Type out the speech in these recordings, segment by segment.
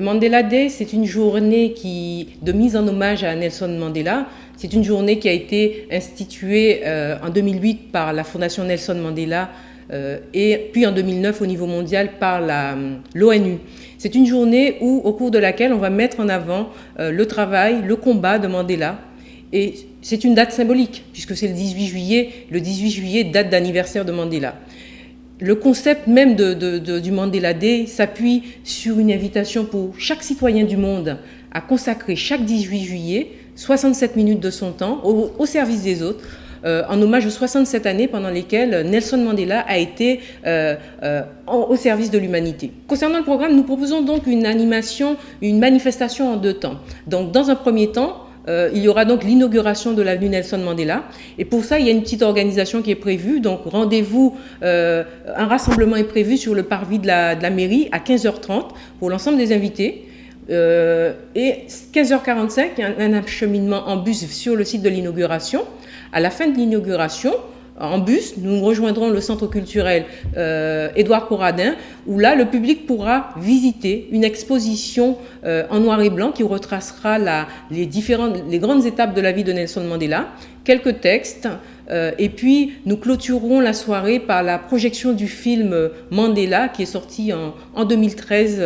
Mandela Day, c'est une journée de mise en hommage à Nelson Mandela. C'est une journée qui a été instituée en 2008 par la Fondation Nelson Mandela et puis en 2009 au niveau mondial par l'ONU. C'est une journée au cours de laquelle on va mettre en avant le travail, le combat de Mandela. Et c'est une date symbolique puisque c'est le 18 juillet. Le 18 juillet, date d'anniversaire de Mandela. Le concept même du Mandela Day s'appuie sur une invitation pour chaque citoyen du monde à consacrer chaque 18 juillet 67 minutes de son temps au service des autres, en hommage aux 67 années pendant lesquelles Nelson Mandela a été au service de l'humanité. Concernant le programme, nous proposons donc une manifestation en 2 temps. Donc, dans un premier temps, il y aura donc l'inauguration de l'avenue Nelson Mandela. Et pour ça, il y a une petite organisation qui est prévue. Donc, rendez-vous, un rassemblement est prévu sur le parvis de la mairie à 15h30 pour l'ensemble des invités. Et 15h45, il y a un acheminement en bus sur le site de l'inauguration. À la fin de l'inauguration, en bus, nous rejoindrons le centre culturel Édouard Corradin, où là, le public pourra visiter une exposition en noir et blanc qui retracera les grandes étapes de la vie de Nelson Mandela, quelques textes, et puis nous clôturerons la soirée par la projection du film Mandela, qui est sorti en 2013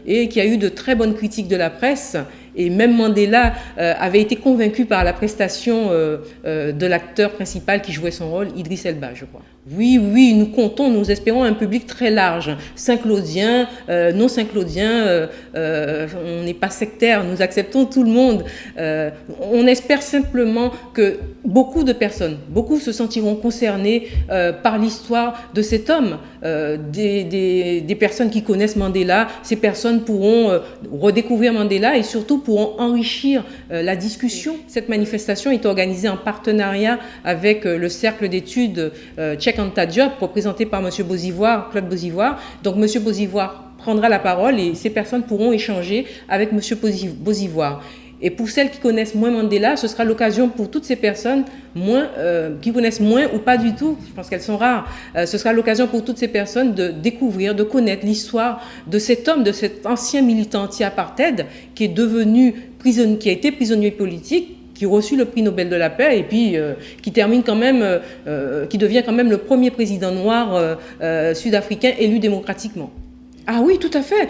et qui a eu de très bonnes critiques de la presse. Et même Mandela avait été convaincu par la prestation de l'acteur principal qui jouait son rôle, Idriss Elba, je crois. Oui, nous espérons un public très large, Saint-Claudien, non Saint-Claudien, on n'est pas sectaire, nous acceptons tout le monde. On espère simplement que beaucoup se sentiront concernés par l'histoire de cet homme. Des personnes qui connaissent Mandela, ces personnes pourront redécouvrir Mandela et surtout pourront enrichir la discussion. Cette manifestation est organisée en partenariat avec le cercle d'études Check Anta Diop, représenté par M. Bozivoire, Claude Bozivoire. Donc M. Bozivoire prendra la parole et ces personnes pourront échanger avec M. Bozivoire. Et pour celles qui connaissent moins Mandela, ce sera l'occasion pour toutes ces personnes qui connaissent moins ou pas du tout, je pense qu'elles sont rares, ce sera l'occasion pour toutes ces personnes de découvrir, de connaître l'histoire de cet homme, de cet ancien militant anti-apartheid qui a été prisonnier politique, qui a reçu le prix Nobel de la paix et puis qui devient quand même le premier président noir sud-africain élu démocratiquement. Ah oui, tout à fait.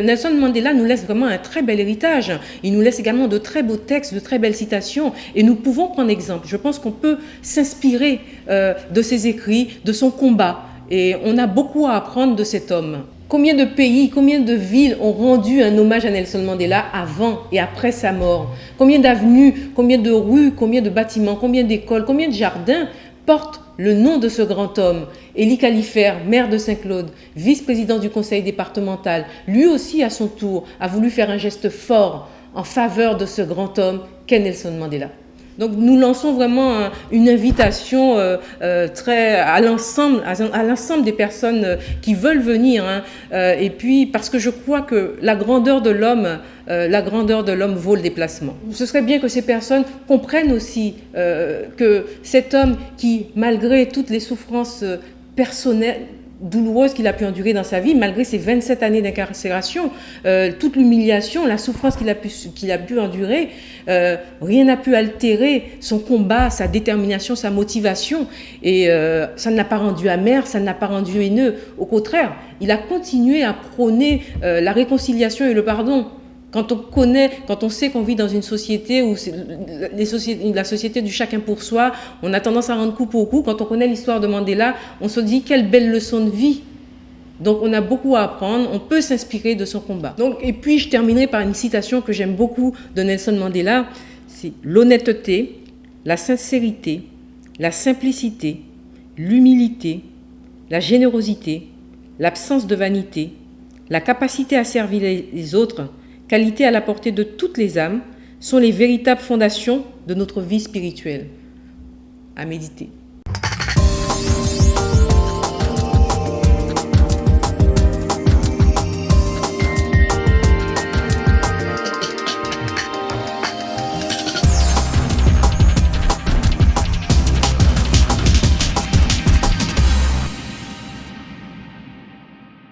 Nelson Mandela nous laisse vraiment un très bel héritage. Il nous laisse également de très beaux textes, de très belles citations. Et nous pouvons prendre exemple. Je pense qu'on peut s'inspirer de ses écrits, de son combat. Et on a beaucoup à apprendre de cet homme. Combien de pays, combien de villes ont rendu un hommage à Nelson Mandela avant et après sa mort? Combien d'avenues, combien de rues, combien de bâtiments, combien d'écoles, combien de jardins portent le nom de ce grand homme? Élie Califère, maire de Saint-Claude, vice-président du conseil départemental, lui aussi à son tour a voulu faire un geste fort en faveur de ce grand homme qu'est Nelson Mandela. Donc nous lançons vraiment une invitation à l'ensemble des personnes qui veulent venir. Et puis parce que je crois que la grandeur de l'homme vaut le déplacement. Ce serait bien que ces personnes comprennent aussi que cet homme qui, malgré toutes les souffrances personnelles, douloureuse qu'il a pu endurer dans sa vie, malgré ses 27 années d'incarcération, toute l'humiliation, la souffrance qu'il a pu endurer, rien n'a pu altérer son combat, sa détermination, sa motivation. Et ça ne l'a pas rendu amer, ça ne l'a pas rendu haineux. Au contraire, il a continué à prôner la réconciliation et le pardon. Quand on sait qu'on vit dans une société où la société du chacun pour soi, on a tendance à rendre coup pour coup. Quand on connaît l'histoire de Mandela, on se dit quelle belle leçon de vie. Donc on a beaucoup à apprendre, on peut s'inspirer de son combat. Et puis je terminerai par une citation que j'aime beaucoup de Nelson Mandela, c'est l'honnêteté, la sincérité, la simplicité, l'humilité, la générosité, l'absence de vanité, la capacité à servir les autres, qualité à la portée de toutes les âmes, sont les véritables fondations de notre vie spirituelle. À méditer.